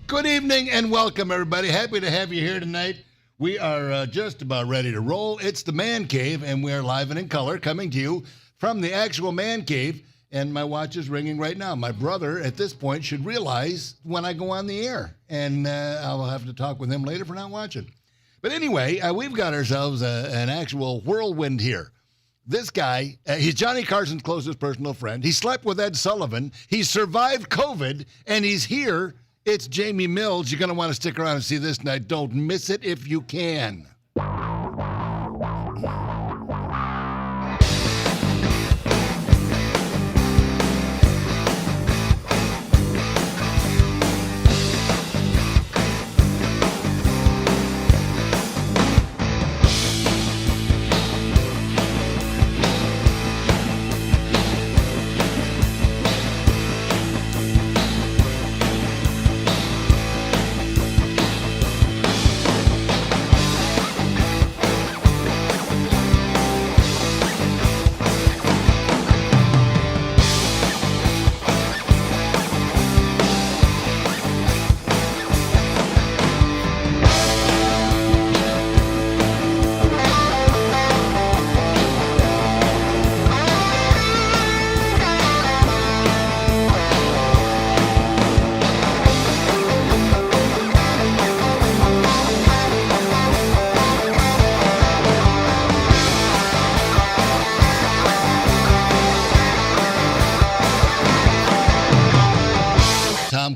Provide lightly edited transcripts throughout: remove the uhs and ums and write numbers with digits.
Good evening and welcome, everybody. Happy to have you here tonight. We are just about ready to roll. It's the Man Cave, and we are live and in color, coming to you from the actual Man Cave. And my watch is ringing right now. My brother, at this point, should realize when I go on the air, and I'll have to talk with him later for not watching. But anyway, we've got ourselves an actual whirlwind here. This guy, he's Johnny Carson's closest personal friend. He slept with Ed Sullivan. He survived COVID, and he's here. It's Jaime Mills. You're going to want to stick around and see this tonight. Don't miss it if you can.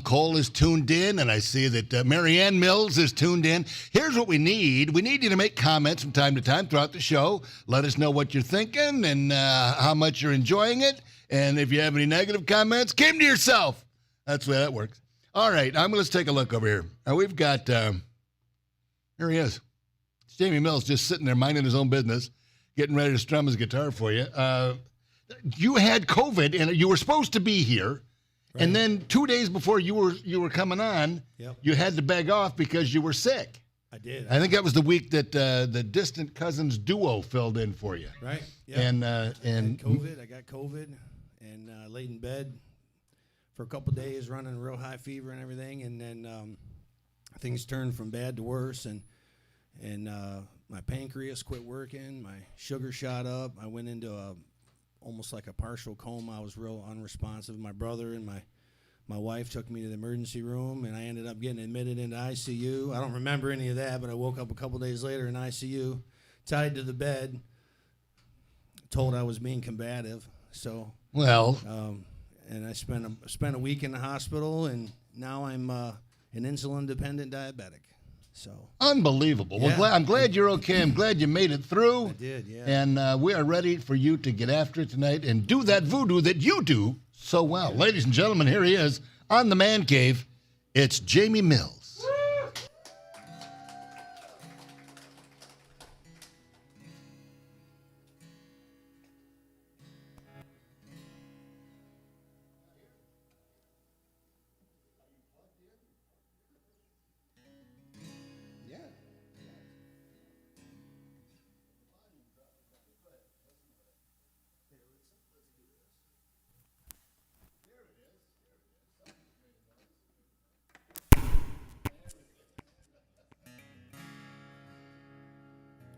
Cole is tuned in, and I see that Marianne Mills is tuned in. Here's what we need. We need you to make comments from time to time throughout the show. Let us know what you're thinking and how much you're enjoying it. And if you have any negative comments, keep them to yourself. That's the way that works. All right, let's take a look over here. We've got, here he is. It's Jaime Mills just sitting there minding his own business, getting ready to strum his guitar for you. You had COVID, and you were supposed to be here. Right. And then 2 days before you were coming on, You had to beg off because you were sick. I did. I think that was the week that the Distant Cousins duo filled in for you. Right. Yeah. And I got COVID and laid in bed for a couple of days, running real high fever and everything, and then things turned from bad to worse, and my pancreas quit working, my sugar shot up, I went into almost like a partial coma. I was real unresponsive. My brother and my wife took me to the emergency room, and I ended up getting admitted into ICU. I don't remember any of that, but I woke up a couple days later in ICU, tied to the bed, told I was being combative. So and I spent a week in the hospital, and now I'm an insulin-dependent diabetic. So unbelievable. Yeah. Well, I'm glad you're okay. I'm glad you made it through. I did, yeah. And we are ready for you to get after it tonight and do that voodoo that you do so well. Yeah. Ladies and gentlemen, here he is on the Man Cave. It's Jaime Mills.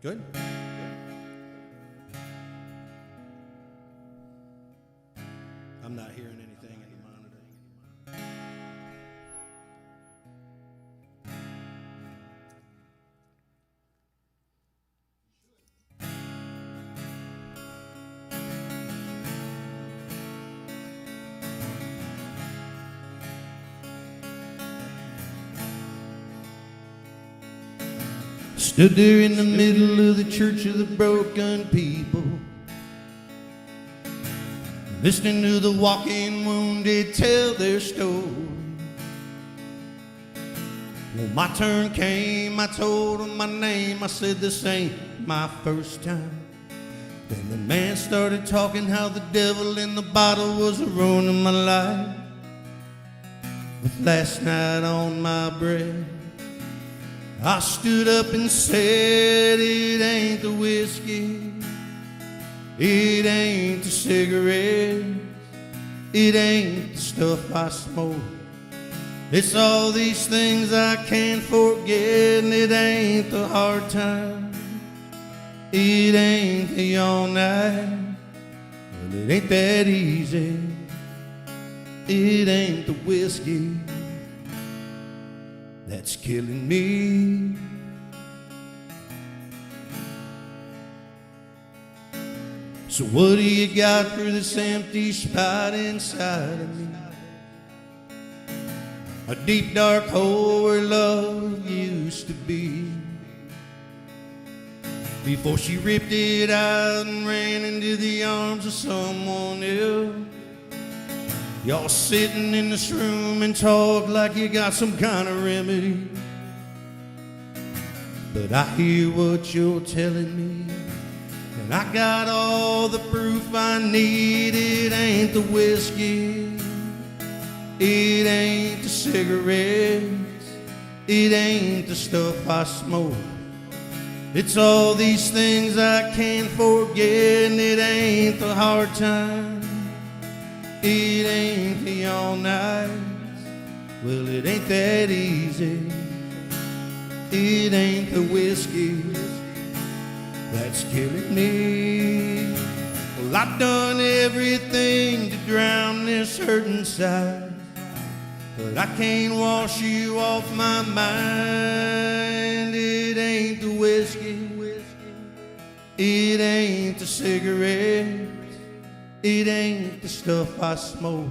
Good. I'm not hearing anything in the monitor. Stood there in the middle of the church of the broken people, listening to the walking wounded tell their story. When my turn came, I told them my name. I said, this ain't my first time. Then the man started talking how the devil in the bottle was ruining my life. With last night on my breath, I stood up and said, it ain't the whiskey, it ain't the cigarettes, it ain't the stuff I smoke, It's all these things I can't forget, and it ain't the hard time. It ain't the all night. Well, it ain't that easy. It ain't the whiskey that's killing me. So what do you got for this empty spot inside of me? A deep dark hole where love used to be, before she ripped it out and ran into the arms of someone else. Y'all sitting in this room and talk like you got some kind of remedy, but I hear what you're telling me, and I got all the proof I need. It ain't the whiskey, it ain't the cigarettes, it ain't the stuff I smoke. It's all these things I can't forget, and it ain't the hard times. It ain't the all nights. Well, it ain't that easy. It ain't the whiskey that's killing me. Well, I've done everything to drown this hurt inside, but I can't wash you off my mind. It ain't the whiskey, it ain't the cigarettes, it ain't the stuff I smoke.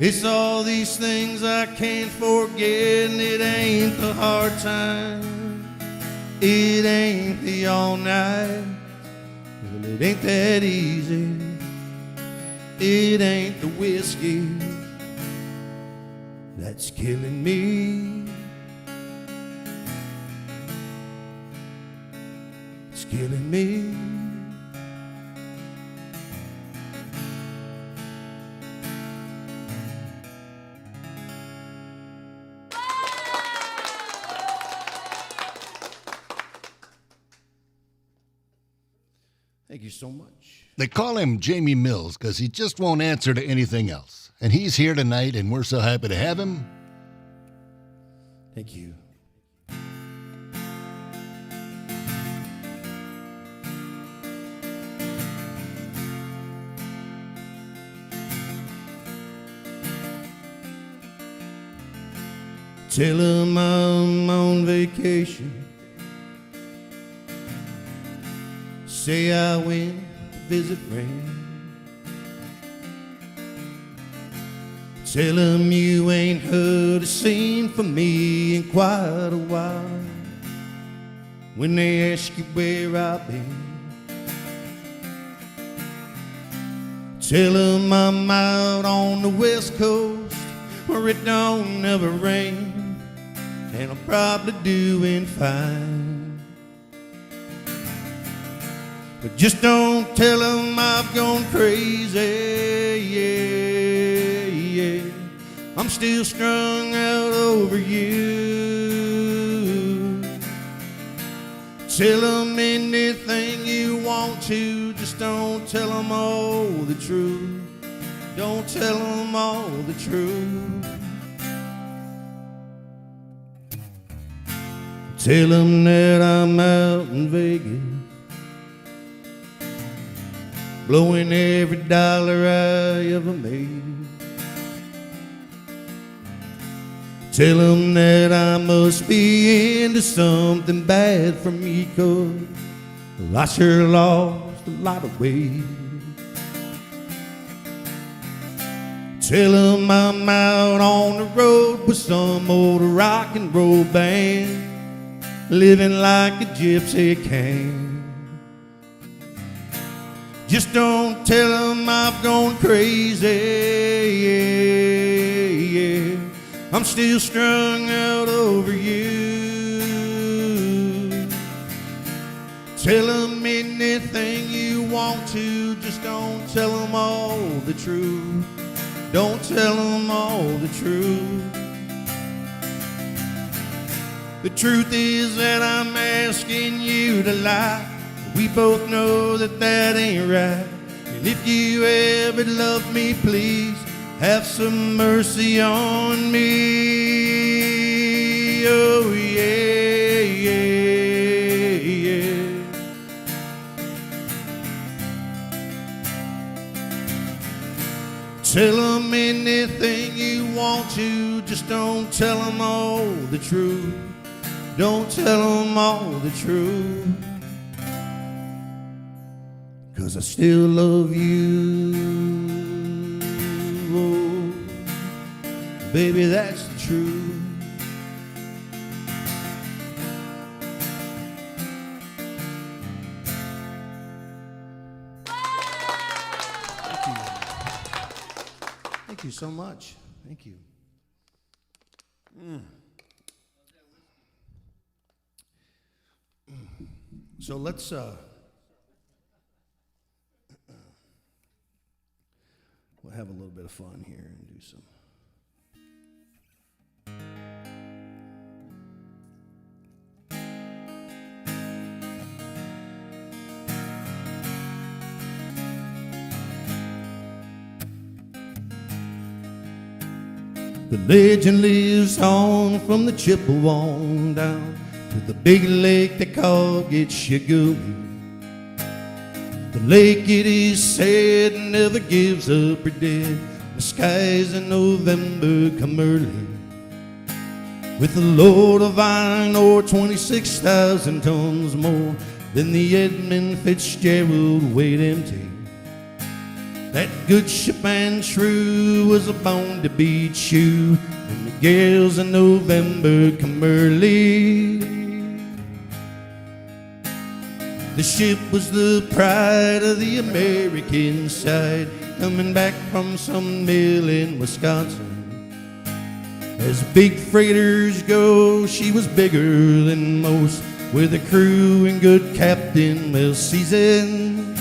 It's all these things I can't forget, and it ain't the hard time. It ain't the all night. Well, it ain't that easy. It ain't the whiskey that's killing me. It's killing me. Thank you so much. They call him Jaime Mills because he just won't answer to anything else. And he's here tonight, and we're so happy to have him. Thank you. Tell him I'm on vacation. Say I went to visit friends. Tell him you ain't heard a scene from me in quite a while. When they ask you where I've been, tell him I'm out on the West Coast where it don't never rain, and I'm probably doing fine. But just don't tell them I've gone crazy, yeah, yeah. I'm still strung out over you. Tell them anything you want to, just don't tell them all the truth. Don't tell them all the truth. Tell them that I'm out in Vegas, blowing every dollar I ever made. Tell them that I must be into something bad for me, 'cause I sure lost a lot of weight. Tell them I'm out on the road with some old rock and roll band, living like a gypsy can. Just don't tell them I've gone crazy, yeah, yeah. I'm still strung out over you. Tell them anything you want to, just don't tell them all the truth. Don't tell them all the truth. The truth is that I'm asking you to lie. We both know that that ain't right. And if you ever love me, please have some mercy on me. Oh yeah, yeah, yeah. Tell them anything you want to, just don't tell them all the truth. Don't tell them all the truth. 'Cause I still love you. Oh, baby, that's the truth. Thank you so much. Thank you. So let's we'll have a little bit of fun here and do some. The legend lives on from the Chippewa down to the big lake they call Gitchagoo. The lake, it is said, never gives up or dead. The skies in November come early with a load of iron ore 26,000 tons more than the Edmund Fitzgerald weighed empty. That good ship and true was a bound to beat you when the gales in November come early. The ship was the pride of the American side, coming back from some mill in Wisconsin. As big freighters go, she was bigger than most, with a crew and good captain well seasoned,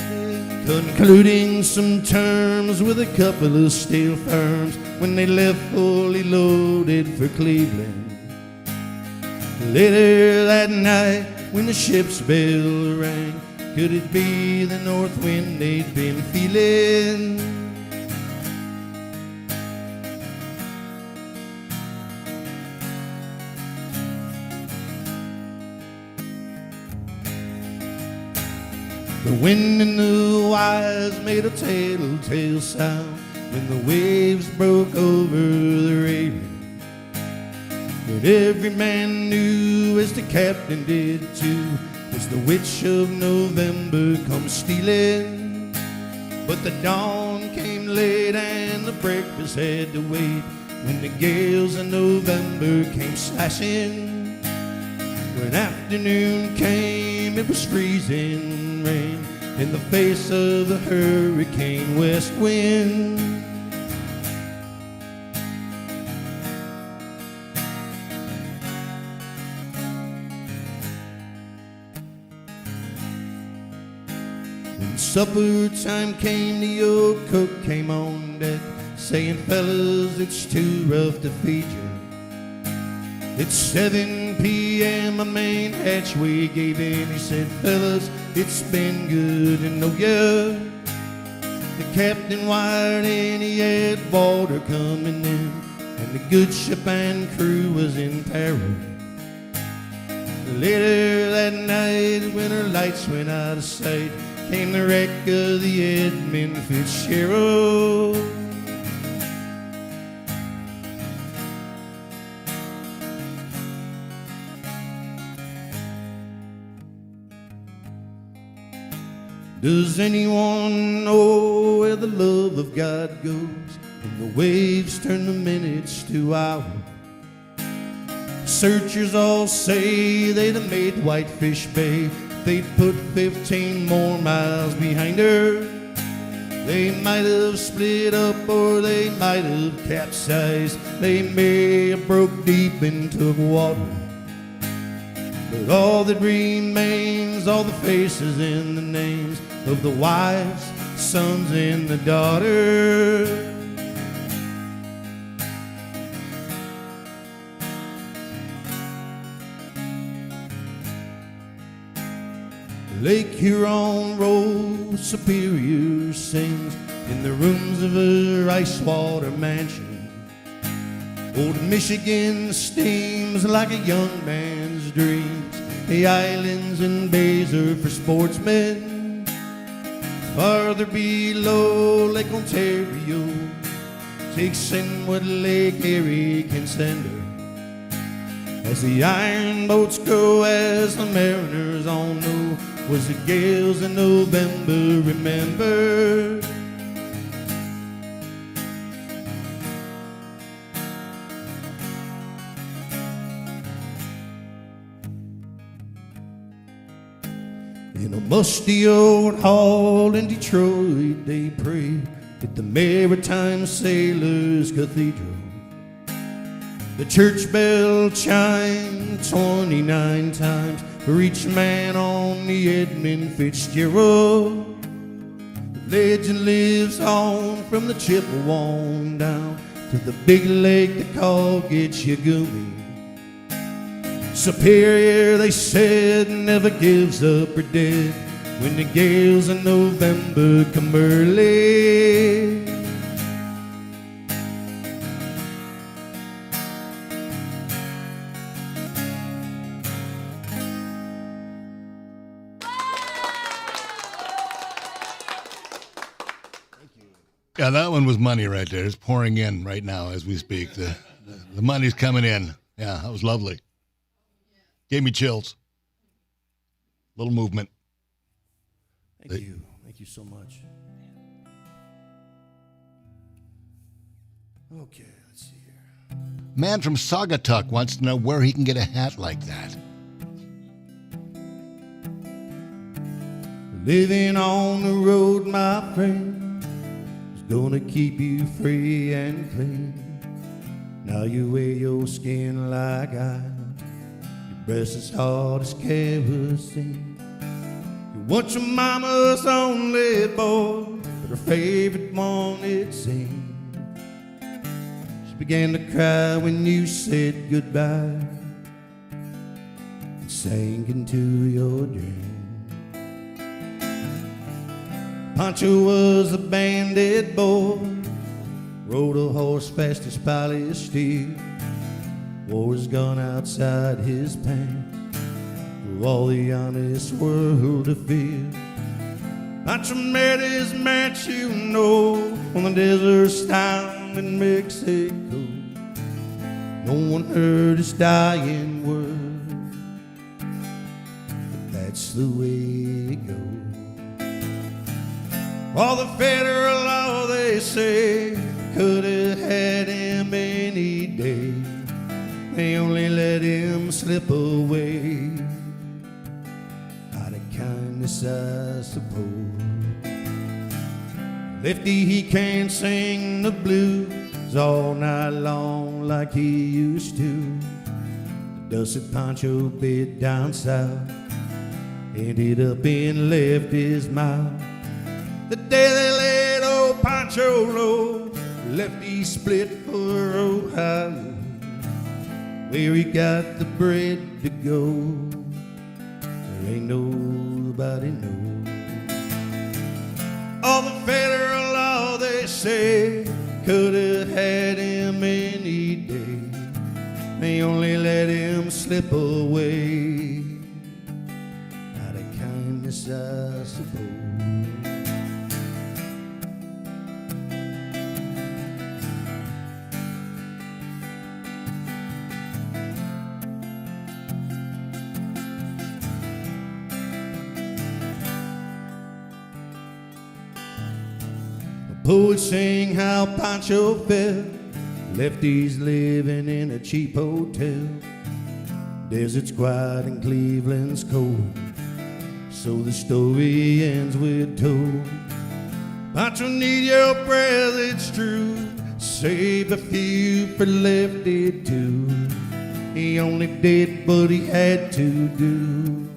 concluding some terms with a couple of steel firms when they left fully loaded for Cleveland. Later that night, when the ship's bell rang, could it be the north wind they'd been feeling? The wind and the wires made a telltale sound when the waves broke over the railing. But every man knew, as the captain did too, as the witch of November come stealing. But the dawn came late and the breakfast had to wait when the gales of November came slashing. When afternoon came, it was freezing rain in the face of the hurricane west wind. When supper time came, the old cook came on deck, saying, "Fellas, it's too rough to feed you. It's 7 p.m., my main hatchway gave in." He said, "Fellas, it's been good to know ya." The captain wired in, he had water coming in, and the good ship and crew was in peril. Later that night, when her lights went out of sight, came the wreck of the Edmund Fitzgerald. Does anyone know where the love of God goes when the waves turn the minutes to hours? Searchers all say they'd have made Whitefish Bay, they'd put 15 more miles behind her. They might have split up or they might have capsized, they may have broke deep into the water. But all that remains, all the faces and the names of the wives, sons, and the daughters. Lake Huron Road, Superior sings in the rooms of her ice water mansion. Old Michigan steams like a young man's dreams. The islands and bays are for sportsmen. Farther below, Lake Ontario takes in what Lake Erie can send her. As the iron boats go, as the mariners all know, was the gales in November, remember. In a musty old hall in Detroit, they pray at the Maritime Sailors Cathedral. The church bell chimed 29 times for each man on the Edmund Fitzgerald. The legend lives on from the Chippewa down to the big lake they call Gitchagumi. Superior, they said, never gives up or dead when the gales in November come early. Yeah, that one was money right there. It's pouring in right now as we speak. The money's coming in. Yeah, that was lovely. Gave me chills. Little movement. Thank you. Thank you so much. Okay, let's see here. Man from Saugatuck wants to know where he can get a hat like that. Living on the road, my friend, is gonna keep you free and clean. Now you wear your skin like ice. Breast as hard as kerosene. You want your mama's only boy, but her favorite one, it seemed. She began to cry when you said goodbye and sank into your dream. Poncho was a bandit boy, rode a horse fast as polished steel. Wore his gun outside his pants for all the honest world to feel. Poncho met his match, you know, on the desert down in Mexico. No one heard his dying word, but that's the way it goes. All the federal law, they say, could have had him any day. They only let him slip away out of kindness, I suppose. Lefty, he can't sing the blues all night long like he used to. The dusted Poncho bit down south ended up in Lefty's mouth. The day they let old Poncho low, Lefty split for Ohio, where he got the bread to go. There ain't nobody knows. All the federal law, they say, could have had him any day. They only let him slip away out of kindness, I suppose. Poets sing how Poncho fell. Lefty's living in a cheap hotel. Desert's quiet and Cleveland's cold, so the story ends with told. Poncho need your breath, it's true. Save a few for Lefty too. He only did what he had to do.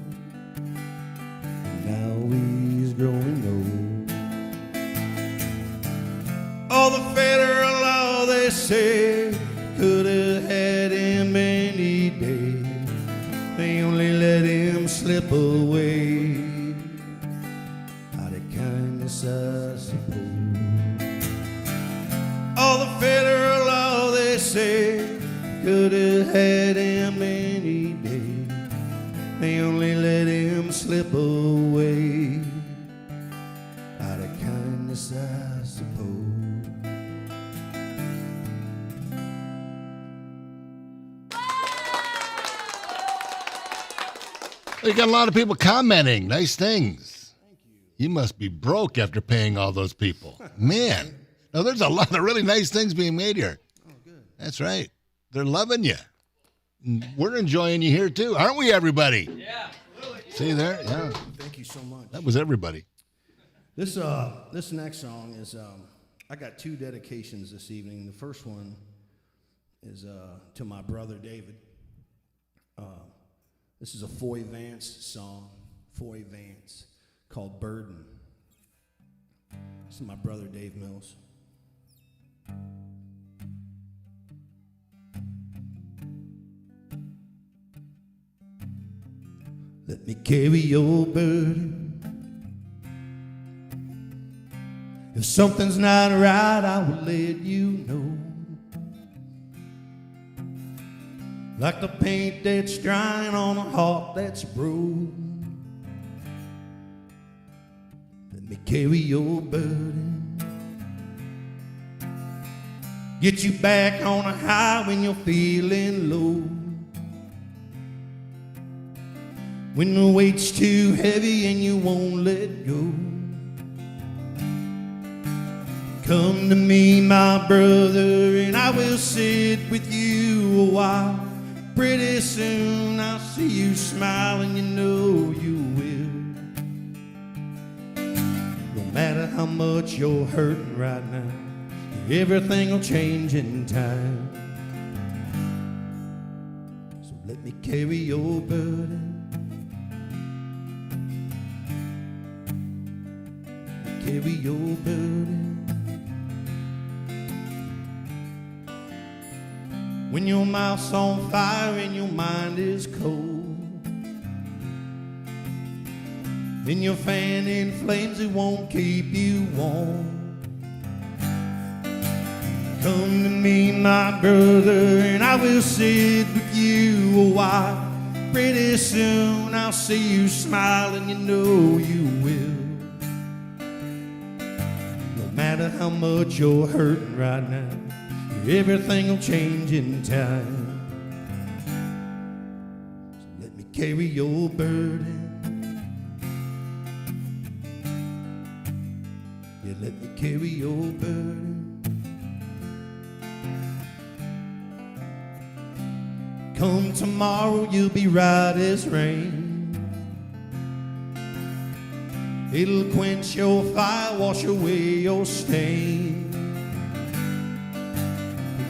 Now he's growing old. All the federal law, they say, could have had him any day. They only let him slip away kindness, I suppose. All the federal law, they say, could have had him any day. They only let him slip away. Out of kindness, I suppose. You got a lot of people commenting. Nice things. Thank you. You must be broke after paying all those people. Man. No, there's a lot of really nice things being made here. Oh, good. That's right. They're loving you. And we're enjoying you here, too. Aren't we, everybody? Yeah, absolutely. See there? Yeah. Thank you so much. That was everybody. This next song is, I got two dedications this evening. The first one is to my brother David. This is a Foy Vance song, Foy Vance, called Burden. This is my brother Dave Mills. Let me carry your burden. If something's not right, I will let you know. Like the paint that's drying on a heart that's broke. Let me carry your burden. Get you back on a high when you're feeling low. When the weight's too heavy and you won't let go. Come to me, my brother, and I will sit with you a while. Pretty soon I'll see you smile, and you know you will. No matter how much you're hurting right now, everything will change in time. So let me carry your burden. Carry your burden. When your mouth's on fire and your mind is cold, then your fan in flames, it won't keep you warm. Come to me, my brother, and I will sit with you a while. Pretty soon I'll see you smile, and you know you will. No matter how much you're hurting right now, everything will change in time. So let me carry your burden. Yeah, let me carry your burden. Come tomorrow, you'll be right as rain. It'll quench your fire, wash away your stain.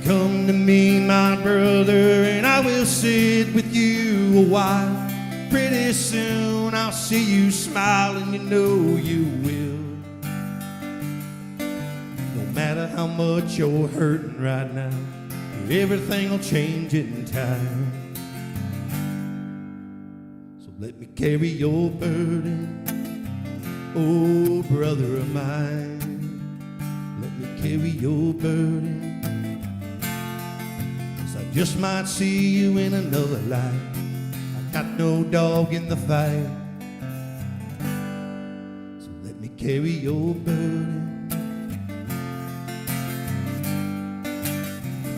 Come to me, my brother, and I will sit with you a while. Pretty soon I'll see you smile, and you know you will. No matter how much you're hurting right now, everything will change in time. So let me carry your burden, oh brother of mine. Let me carry your burden. Just might see you in another life. I got no dog in the fight. So let me carry your burden.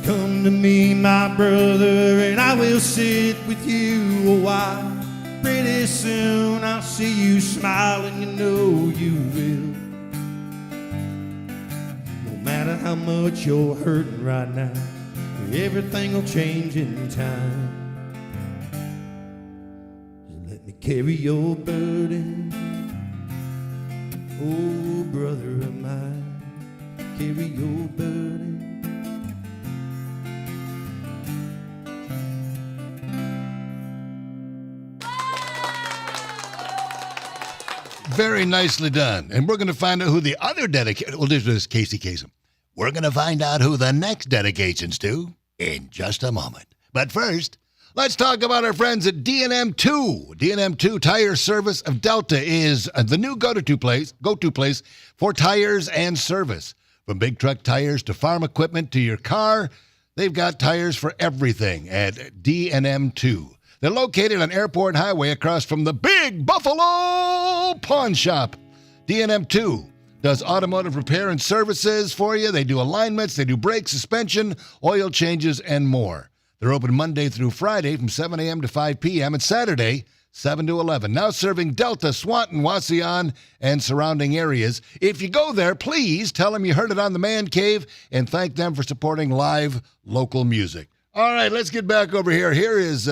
Come to me, my brother, and I will sit with you a while. Pretty soon I'll see you smile, and you know you will. No matter how much you're hurting right now, everything will change in time. So let me carry your burden, oh brother of mine. Carry your burden. Very nicely done. And we're going to find out who the other dedication. Well, this is Casey Kasem. We're going to find out who the next dedication's to in just a moment. But first, Let's talk about our friends at D&M2. D&M2 Tire Service of Delta is the new go-to place for tires and service. From big truck tires to farm equipment to your car, they've got tires for everything at D&M2. They're located on Airport Highway across from the Big Buffalo Pawn Shop. D&M2 does automotive repair and services for you. They do alignments, they do brakes, suspension, oil changes, and more. They're open Monday through Friday from 7 a.m. to 5 p.m. and Saturday, 7 to 11. Now serving Delta, Swanton, Wauseon, and surrounding areas. If you go there, please tell them you heard it on the Man Cave and thank them for supporting live local music. All right, let's get back over here. Here is,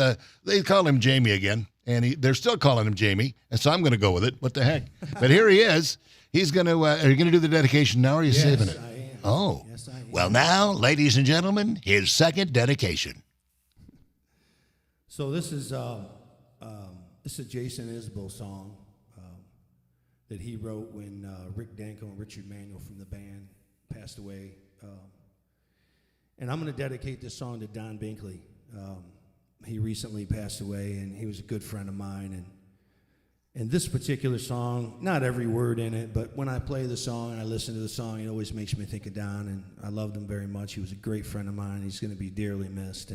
they call him Jamie again, and they're still calling him Jamie, and so I'm going to go with it. What the heck? But here he is. He's going to, are you going to do the dedication now, or are you saving it? Yes, I am. Oh. Yes, I am. Well, now, ladies and gentlemen, his second dedication. So this is a Jason Isbell song that he wrote when Rick Danko and Richard Manuel from the band passed away. And I'm going to dedicate this song to Don Binkley. He recently passed away, and he was a good friend of mine. And this particular song, not every word in it, but when I play the song and I listen to the song, it always makes me think of Don, and I loved him very much. He was a great friend of mine. He's going to be dearly missed.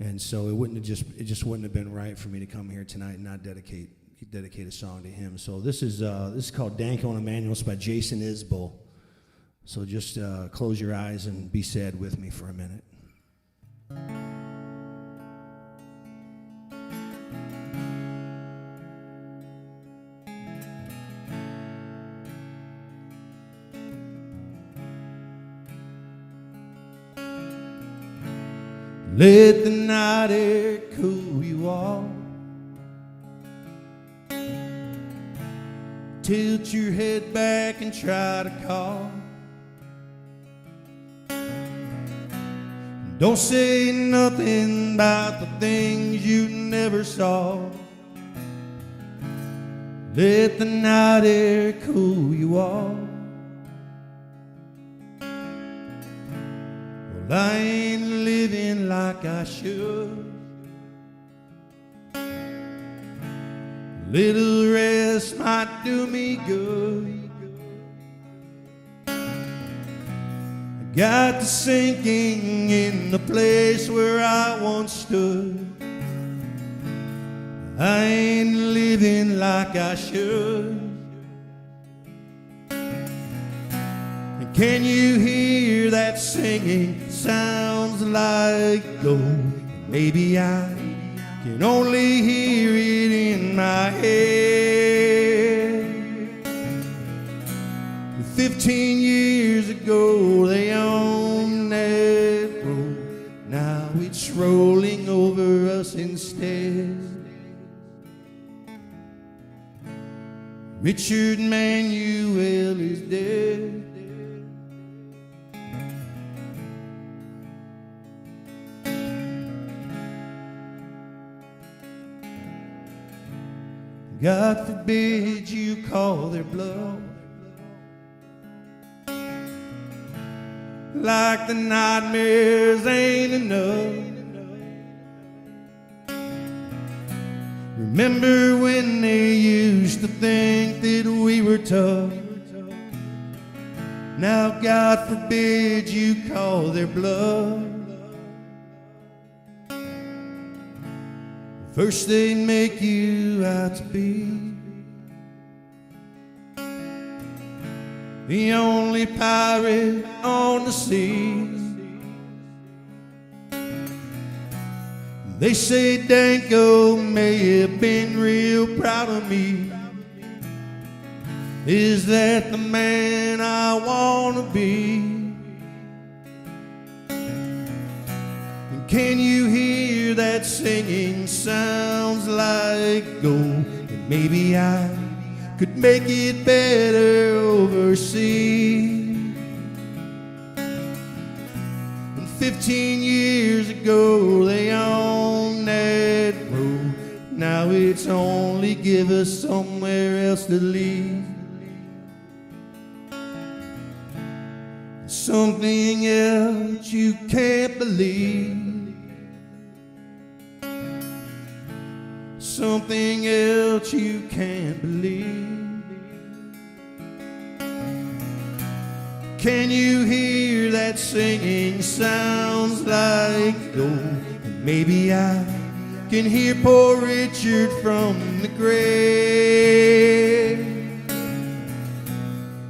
And so it just wouldn't have been right for me to come here tonight and not dedicate a song to him. So this is called Danko and Emmanuel. It's by Jason Isbell. So just close your eyes and be sad with me for a minute. Let the night air cool you off. Tilt your head back and try to call. Don't say nothing about the things you never saw. Let the night air cool you off. Well, I ain't living like I should. Little rest might do me good. I got to sinking in the place where I once stood. I ain't living like I should. And can you hear that singing? Sounds like gold. Maybe I can only hear it in my head. 15 years ago they owned that road. Now it's rolling over us instead. Richard Manuel is dead. God forbid you call their bluff. Like the nightmares ain't enough. Remember when they used to think that we were tough? Now God forbid you call their bluff. First they make you out to be the only pirate on the seas. They say Danko may have been real proud of me. Is that the man I want to be? Can you hear that singing? Sounds like gold. And maybe I could make it better overseas. And 15 years ago they owned that road. Now it's only give us somewhere else to leave. Something else you can't believe. something else you can't believe. Can you hear that singing? Sounds like gold. And maybe I can hear poor Richard from the grave,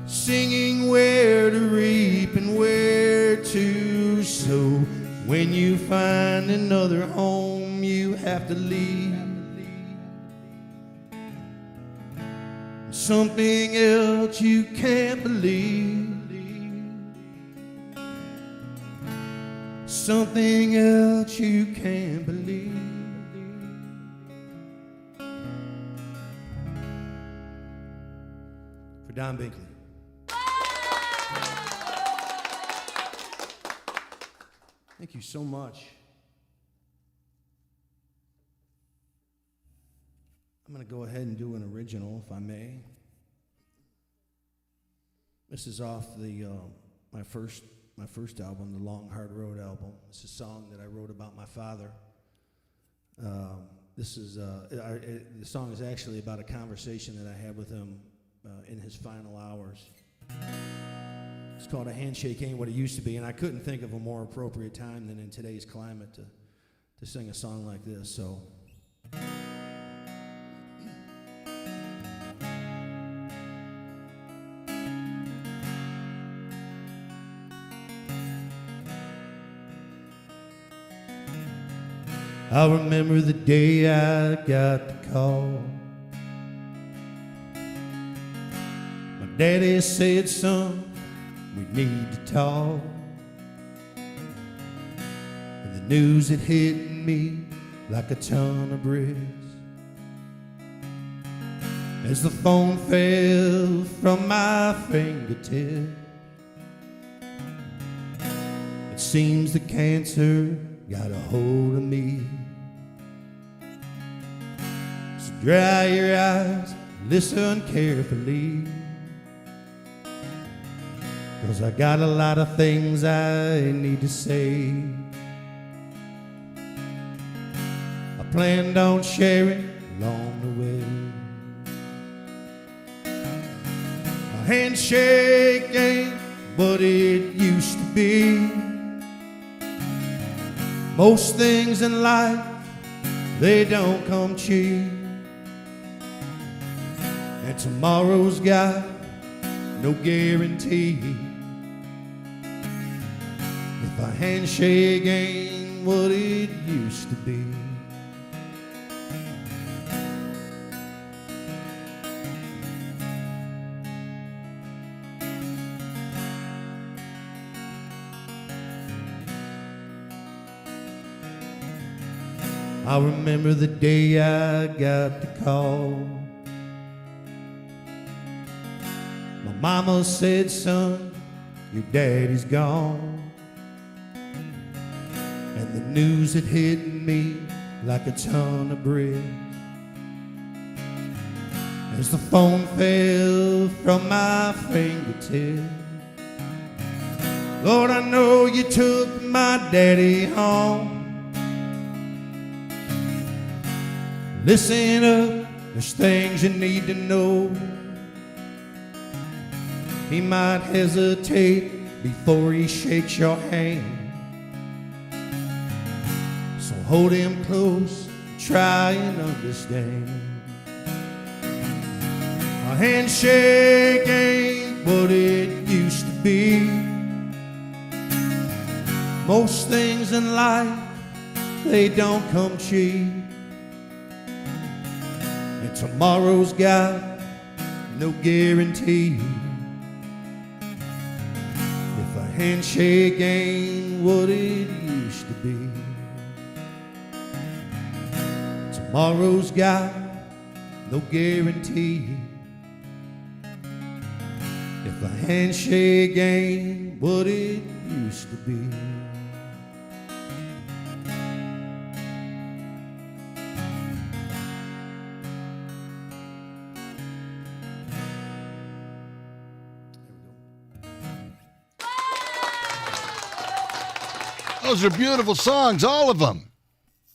singing where to reap and where to sow. When you find another home, you have to leave. Something else you can't believe. Something else you can't believe. For Don Binkley. Thank you so much. I'm going to go ahead and do an original, if I may. This is off the my first album, the Long Hard Road album. It's a song that I wrote about my father. The song is actually about a conversation that I had with him in his final hours. It's called A Handshake Ain't What It Used to Be, and I couldn't think of a more appropriate time than in today's climate to sing a song like this. So. I remember the day I got the call. My daddy said, son, we need to talk. And the news had hit me like a ton of bricks. As the phone fell from my fingertip, it seems the cancer got a hold of me. So dry your eyes, listen carefully, 'cause I got a lot of things I need to say. I planned on sharing along the way. A handshake ain't what it used to be. Most things in life, they don't come cheap. And tomorrow's got no guarantee. If a handshake ain't what it used to be. I remember the day I got the call. My mama said, son, your daddy's gone. And the news had hit me like a ton of bricks. As the phone fell from my fingertip, Lord, I know you took my daddy home. Listen up, there's things you need to know. He might hesitate before he shakes your hand. So hold him close, try and understand. A handshake ain't what it used to be. Most things in life, they don't come cheap. And tomorrow's got no guarantee. If a handshake ain't what it used to be. Tomorrow's got no guarantee. If a handshake ain't what it used to be. Those are beautiful songs, all of them.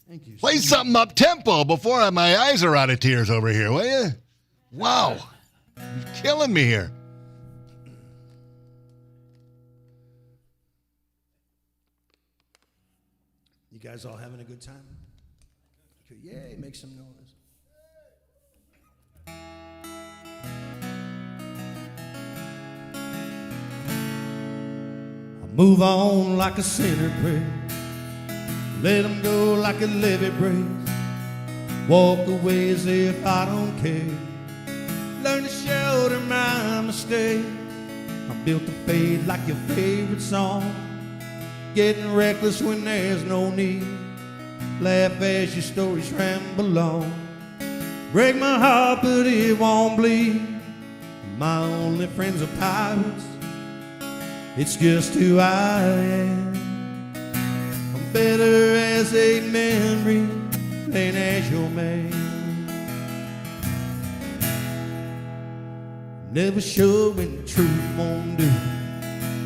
Thank you. Play something up tempo before my eyes are out of tears over here, will you? Wow. You're killing me here. You guys all having a good time? Yay, make some noise. I move on like a sinner prays. Let him go like a levee breaks. Walk away as if I don't care. Learn to shoulder my mistakes. I'm built to fade like your favorite song. Getting reckless when there's no need. Laugh as your stories ramble on. Break my heart but it won't bleed. My only friends are pirates. It's just who I am. I'm better as a memory than as your man. Never sure when the truth won't do.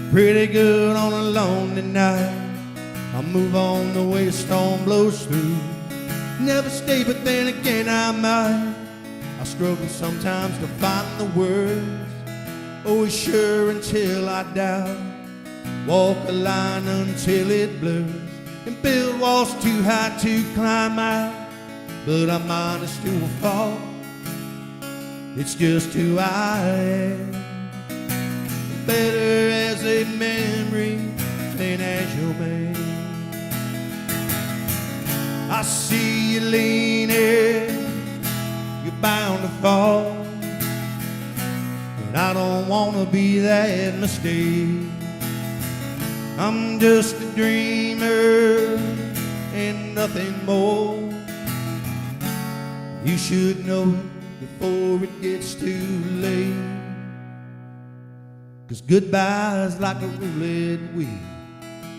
Pretty good on a lonely night. I move on the way a storm blows through. Never stay, but then again I might. I struggle sometimes to find the words. Always sure until I doubt. Walk a line until it blurs. And build walls too high to climb out. But I'm honest to a fault. It's just who I am. Better as a memory than as your man. I see you leaning, you're bound to fall. And I don't want to be that mistake. I'm just a dreamer and nothing more. You should know it before it gets too late. 'Cause goodbye's like a roulette wheel.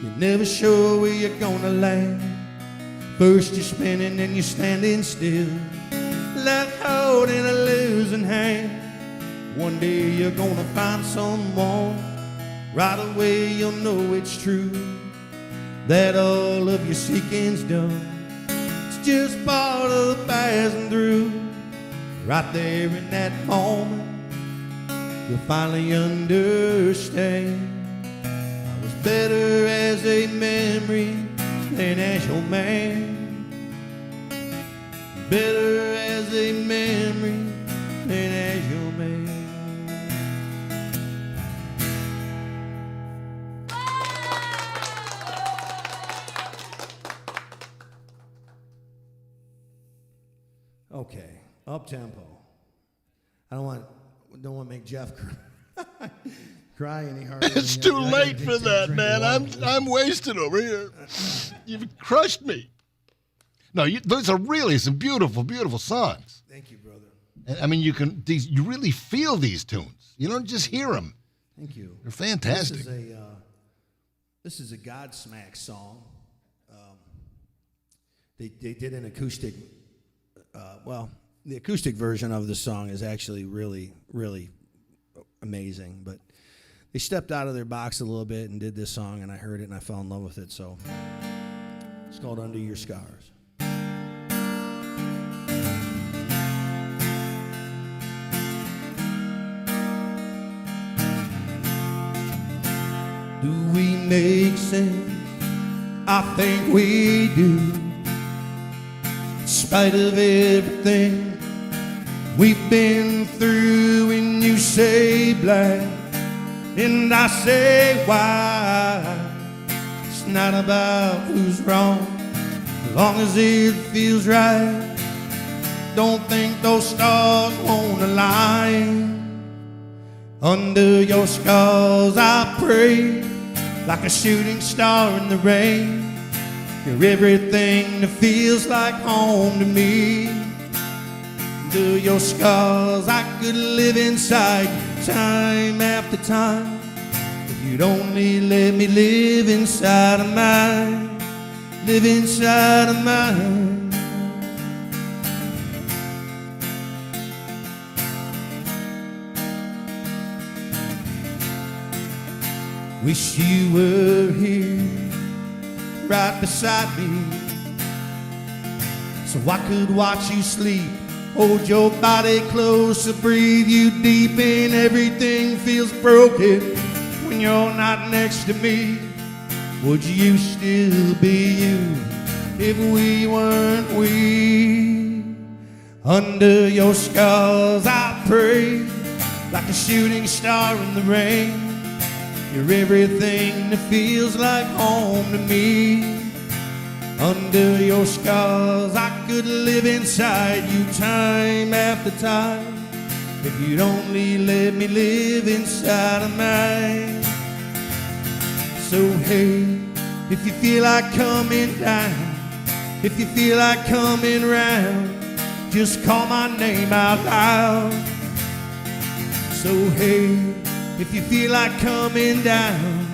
You're never sure where you're gonna land. First you're spinning, then you're standing still, like holding a losing hand. One day you're gonna find someone. Right away you'll know it's true, that all of your seeking's done. It's just part of the passing through. Right there in that moment you'll finally understand. I was better as a memory than as your man. Better as a memory than as your man. Okay, up tempo. I don't want to make Jeff cry any harder. It's too late for that, man. I'm wasted over here. You've crushed me. No, those are really some beautiful, beautiful songs. Thank you, brother. I mean, you really feel these tunes. You don't just hear them. Thank you. They're fantastic. This is a Godsmack song. They did an acoustic. The acoustic version of the song is actually really, really amazing. But they stepped out of their box a little bit and did this song, and I heard it and I fell in love with it. So it's called Under Your Scars. Do we make sense? I think we do. In spite of everything we've been through, and you say black and I say white. It's not about who's wrong, as long as it feels right. Don't think those stars won't align. Under your scars I pray, like a shooting star in the rain. You're everything that feels like home to me. Under your scars I could live inside time after time. If you'd only let me live inside of mine, live inside of mine. Wish you were here, right beside me. so I could watch you sleep. Hold your body close to breathe you deep in. Everything feels broken when you're not next to me. Would you still be you if we weren't we? Under your scars I pray, like a shooting star in the rain. You're everything that feels like home to me. Under your scars I could live inside you time after time, if you'd only let me live inside of mine. So hey, if you feel like coming down, if you feel like coming round, just call my name out loud. So hey, if you feel like coming down,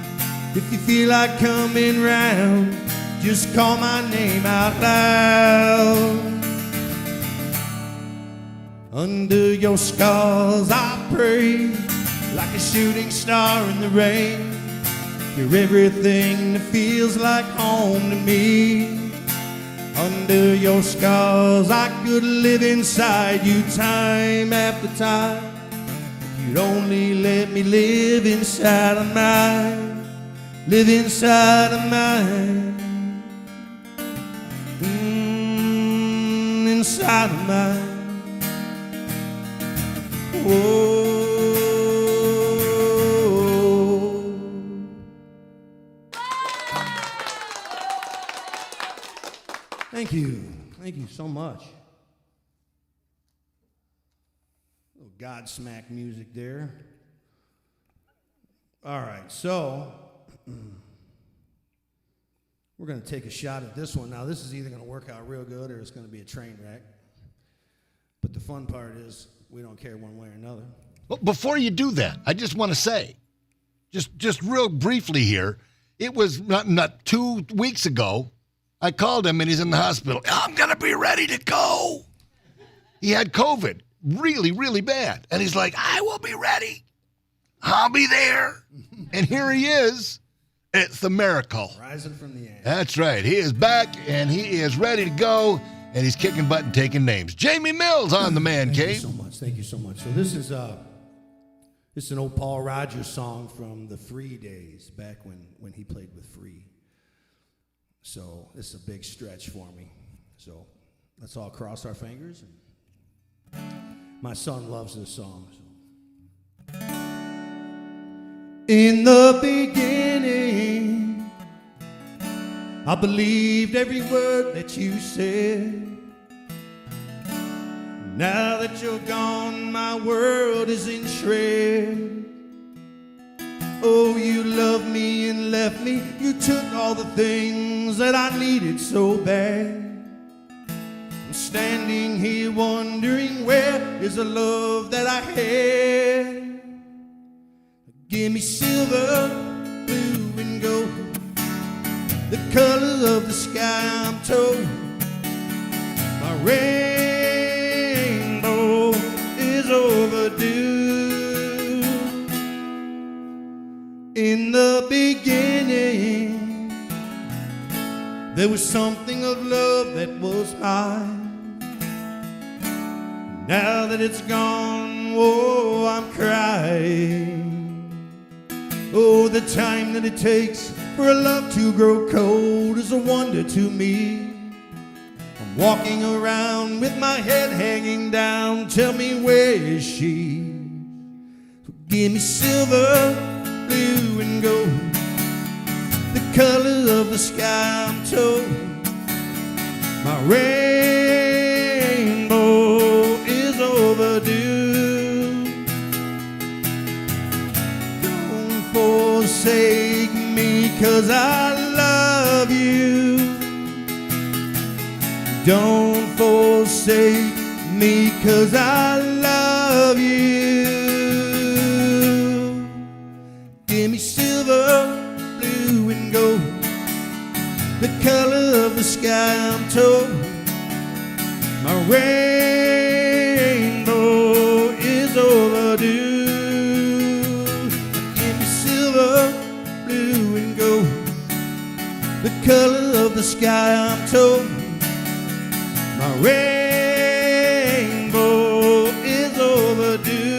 if you feel like coming round, just call my name out loud. Under your scars I pray, like a shooting star in the rain. You're everything that feels like home to me. Under your scars I could live inside you time after time, if you'd only let me live inside of mine, live inside of mine. Inside of mine. Whoa. Thank you. Thank you so much. A little Godsmack music there. All right, so we're going to take a shot at this one. Now, this is either going to work out real good or it's going to be a train wreck. But the fun part is we don't care one way or another. Well, before you do that, I just want to say, just real briefly here, it was not 2 weeks ago, I called him and he's in the hospital. I'm going to be ready to go. He had COVID, really, really bad. And he's like, I will be ready. I'll be there. And here he is. It's a miracle. Rising from the end. That's right. He is back, and he is ready to go, and he's kicking butt and taking names. Jaime Mills on the Man Cave. Thank you so much. Thank you so much. So this is an old Paul Rogers song from the Free days, back when he played with Free. So this is a big stretch for me. So let's all cross our fingers. My son loves this song. So. In the beginning, I believed every word that you said. Now that you're gone, my world is in shreds. Oh, you loved me and left me. You took all the things that I needed so bad. I'm standing here wondering, where is the love that I had? Give me silver, blue, and gold, the colors of the sky, I'm told. My rainbow is overdue. In the beginning, there was something of love that was mine. Now that it's gone, oh, I'm crying. Oh, the time that it takes for a love to grow cold is a wonder to me. I'm walking around with my head hanging down. Tell me, where is she? So give me silver, blue, and gold, the colors of the sky, I'm told. My rainbow is overdue. Forsake me, 'cause I love you. Don't forsake me, 'cause I love you. Give me silver, blue, and gold, the color of the sky, I'm told. My rainbow is overdue. Blue and gold, the color of the sky, I'm told. My rainbow is overdue.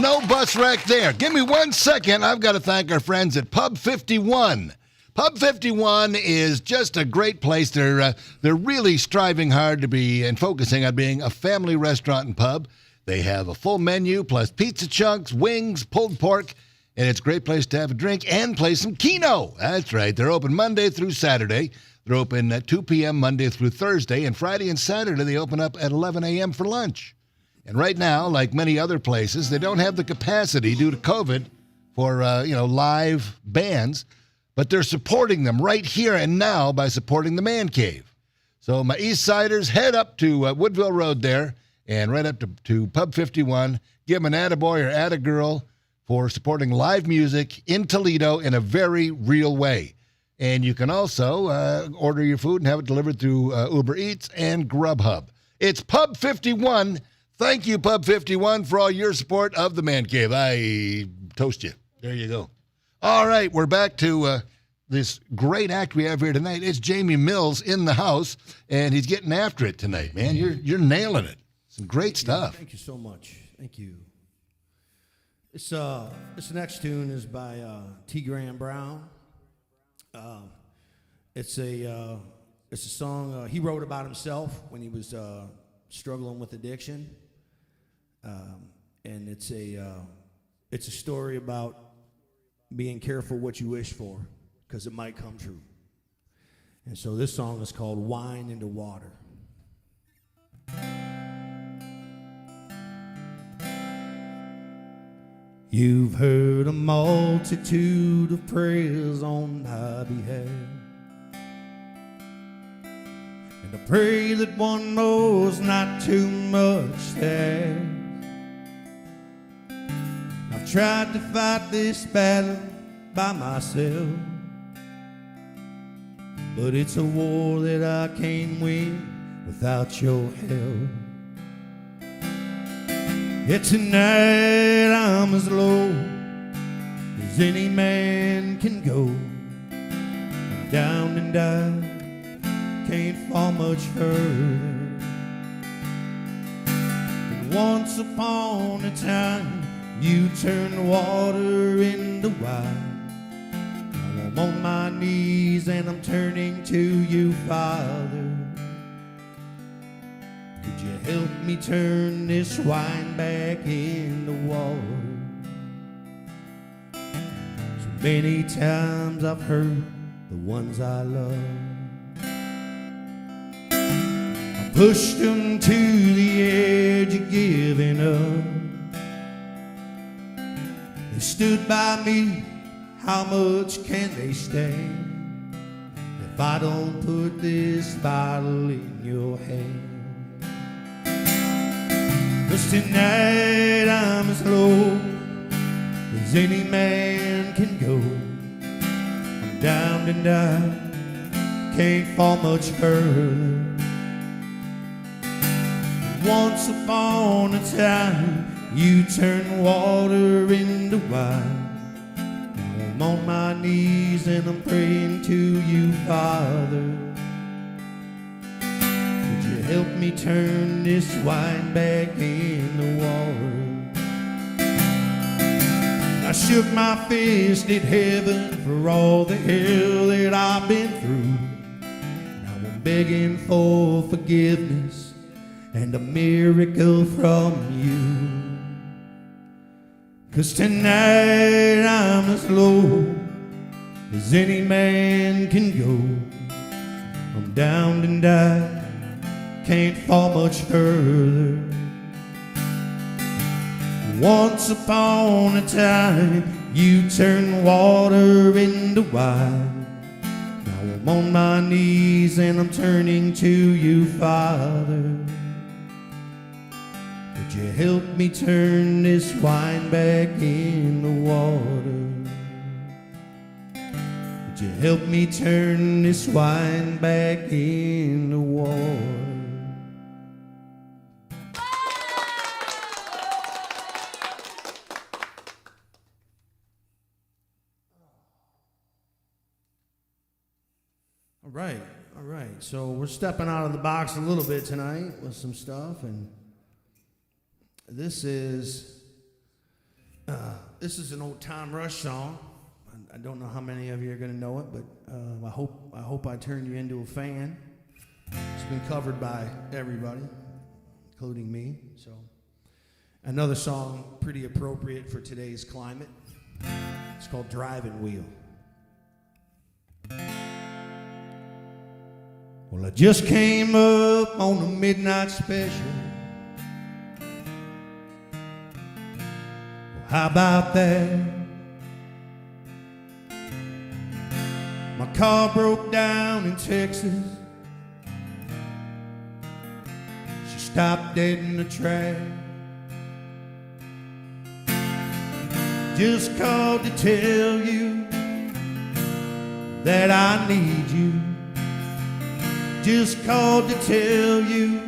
No bus wreck there. Give me 1 second. I've got to thank our friends at Pub 51. Pub 51 is just a great place. They're really striving hard to be and focusing on being a family restaurant and pub. They have a full menu plus pizza chunks, wings, pulled pork, and it's a great place to have a drink and play some Keno. That's right. They're open Monday through Saturday. They're open at 2 p.m. Monday through Thursday, and Friday and Saturday they open up at 11 a.m. for lunch. And right now, like many other places, they don't have the capacity due to COVID for live bands, but they're supporting them right here and now by supporting the Man Cave. So my East Siders, head up to Woodville Road there and right up to Pub 51. Give them an attaboy or attagirl for supporting live music in Toledo in a very real way. And you can also order your food and have it delivered through Uber Eats and Grubhub. It's Pub 51. Thank you, Pub 51, for all your support of the Man Cave. I toast you. There you go. All right, we're back to this great act we have here tonight. It's Jaime Mills in the house, and he's getting after it tonight, man. You're nailing it. Some great stuff. Thank you so much. Thank you. This next tune is by T. Graham Brown. It's a song he wrote about himself when he was struggling with addiction. And it's a story about being careful what you wish for, because it might come true. And so this song is called Wine into Water. You've heard a multitude of prayers on my behalf, and I pray that one knows not too much to ask. I've tried to fight this battle by myself, but it's a war that I can't win without your help. Yet tonight I'm as low as any man can go. I'm down and I can't fall much further. And once upon a time you turned water into wine. Now I'm on my knees and I'm turning to you, Father. Could you help me turn this wine back into water? So many times I've hurt the ones I love. I pushed them to the edge of giving up. They stood by me, how much can they stand if I don't put this bottle in your hand? 'Cause tonight I'm as low as any man can go. I'm down and I can't fall much further. Once upon a time you turned water into wine. Now I'm on my knees and I'm praying to you, Father. Would you help me turn this wine back into water? I shook my fist at heaven for all the hell that I've been through. Now I'm begging for forgiveness and a miracle from you. 'Cause tonight I'm as low as any man can go. I'm down and I can't fall much further. Once upon a time you turned water into wine. Now I'm on my knees and I'm turning to you, Father. Would you help me turn this wine back into water? Would you help me turn this wine back into water? All right, so we're stepping out of the box a little bit tonight with some stuff, and this is an old Tom Rush song. I don't know how many of you are going to know it, but I hope I turned you into a fan. It's been covered by everybody, including me. So another song pretty appropriate for today's climate. It's called Driving Wheel. Well, I just came up on the midnight special. Well, how about that? My car broke down in Texas. She stopped dead in the track. Just called to tell you that I need you. Just called to tell you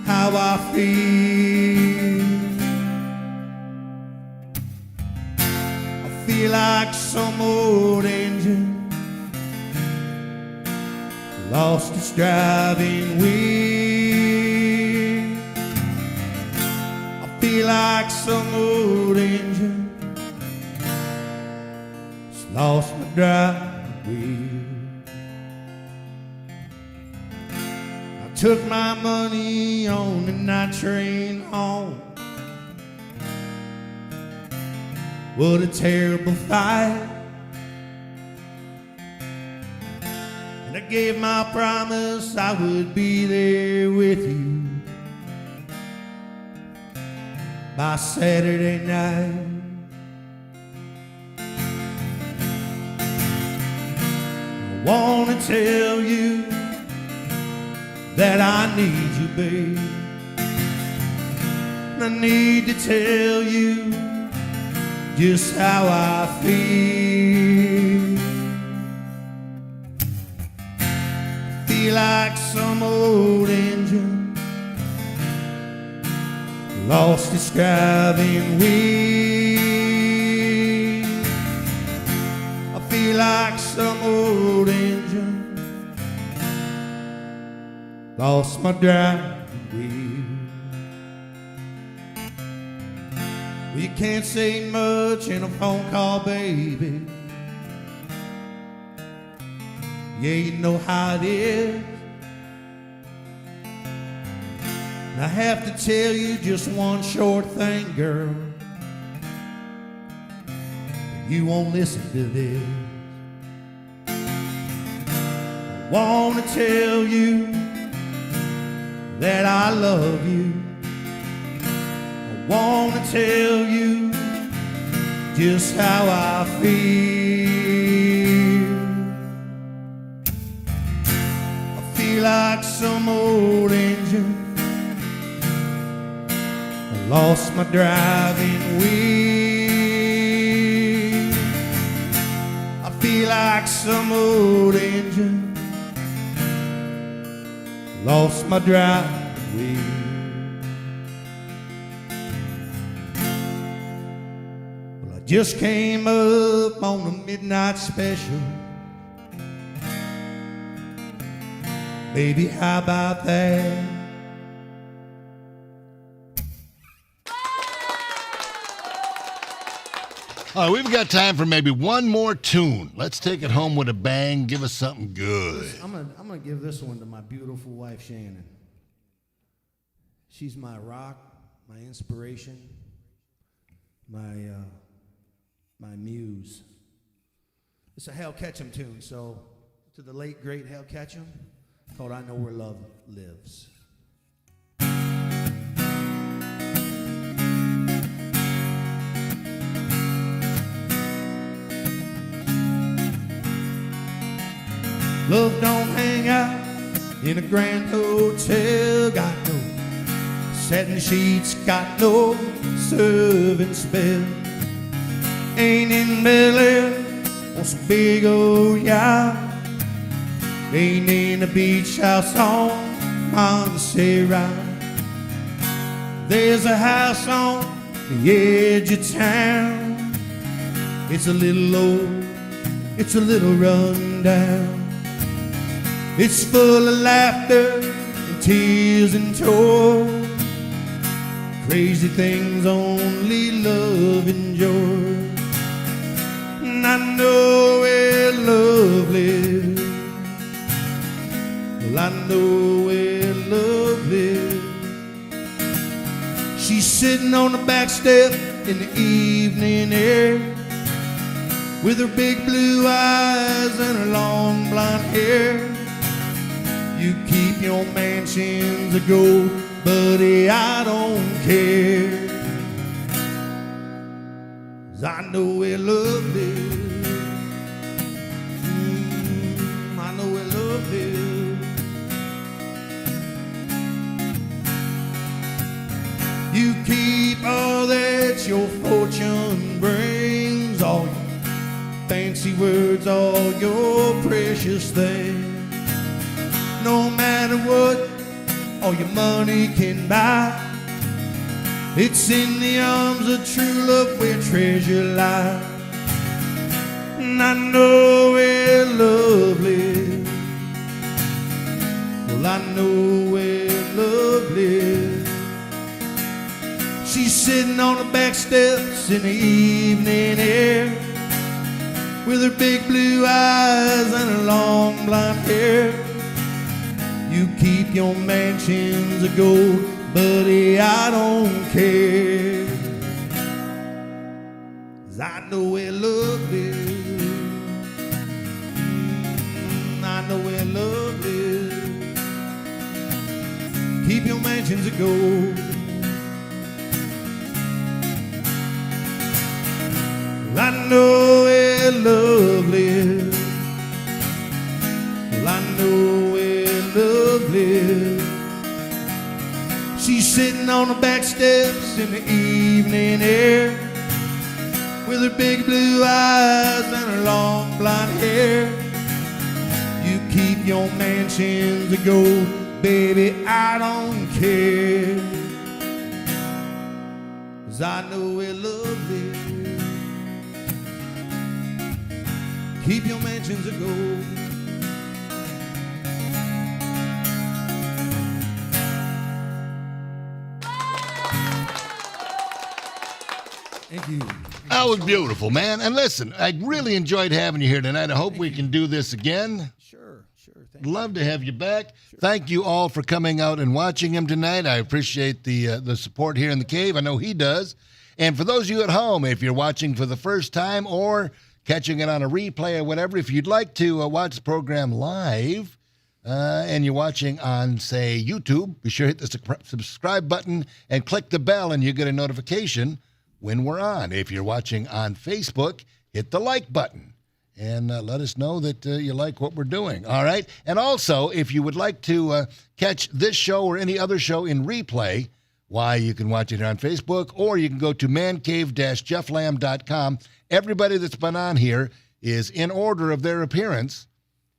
how I feel. I feel like some old engine lost its driving wheel. I feel like some old engine that's lost my driving wheel. Took my money on the night train home. What a terrible fight. And I gave my promise I would be there with you by Saturday night. I want to tell you that I need you, babe. I need to tell you just how I feel. Feel like some old engine lost its driving wheel. I feel like some old engine lost my driving wheel. Well, you can't say much in a phone call, baby. Yeah, you know how it is. And I have to tell you just one short thing, girl. You won't listen to this. I want to tell you that I love you. I want to tell you just how I feel. I feel like some old engine. I lost my driving wheel. I feel like some old engine lost my driving wheel. Well, I just came up on the midnight special. Baby, how about that? All right, we've got time for maybe one more tune. Let's take it home with a bang. Give us something good. I'm gonna give this one to my beautiful wife, Shannon. She's my rock, my inspiration, my muse. It's a Hal Ketchum tune, so to the late, great Hal Ketchum, called I Know Where Love Lives. Love don't hang out in a grand hotel. Got no satin sheets, got no serving spell. Ain't in Bel Air on some big old yacht. Ain't in a beach house on Montserrat. There's a house on the edge of town. It's a little old, it's a little run down. It's full of laughter and tears and joy, crazy things only love enjoys. And I know where love lives. Well, I know where love lives. She's sitting on the back step in the evening air, with her big blue eyes and her long blonde hair. You keep your mansions of gold, buddy, I don't care. 'Cause I know where love lives. I know where love lives. You keep all that your fortune brings, all your fancy words, all your precious things. No matter what all your money can buy, it's in the arms of true love where treasure lies. And I know where love lives. Well, I know where love lives. She's sitting on the back steps in the evening air, with her big blue eyes and her long blonde hair. You keep your mansions of gold, buddy, I don't care. 'Cause I know where love lives. I know where love lives. Keep your mansions of gold. I know where love lives. Well, I know where love lives. She's sitting on the back steps in the evening air, with her big blue eyes and her long blonde hair. You keep your mansions of gold, baby, I don't care. 'Cause I know where love lives. Keep your mansions of gold. Thank you. That was beautiful, man. And listen, I really enjoyed having you here tonight. I hope we can do this again. Sure. Love to have you back. Sure. Thank you all for coming out and watching him tonight. I appreciate the support here in the cave. I know he does. And for those of you at home, if you're watching for the first time or catching it on a replay or whatever, if you'd like to watch the program live and you're watching on, say, YouTube, be sure to hit the subscribe button and click the bell and you get a notification when we're on. If you're watching on Facebook, hit the like button and let us know that you like what we're doing. All right? And also, if you would like to catch this show or any other show in replay, why, you can watch it on Facebook, or you can go to mancave-jefflam.com. Everybody that's been on here is in order of their appearance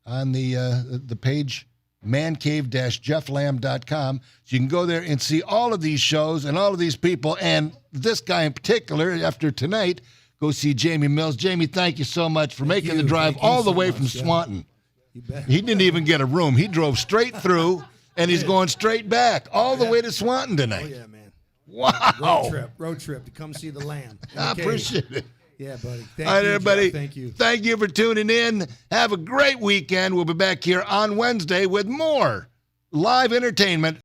on the page mancave-jefflam.com. So you can go there and see all of these shows and all of these people, and this guy in particular, after tonight, go see Jaime Mills. Jaime, thank you so much for making the drive all the way from Swanton. You bet. He didn't even get a room. He drove straight through, and he's going straight back all the way to Swanton tonight. Oh, yeah, man. Wow. Road trip to come see the lamb. I appreciate it. Yeah, buddy. All right, everybody. Jeff. Thank you. Thank you for tuning in. Have a great weekend. We'll be back here on Wednesday with more live entertainment.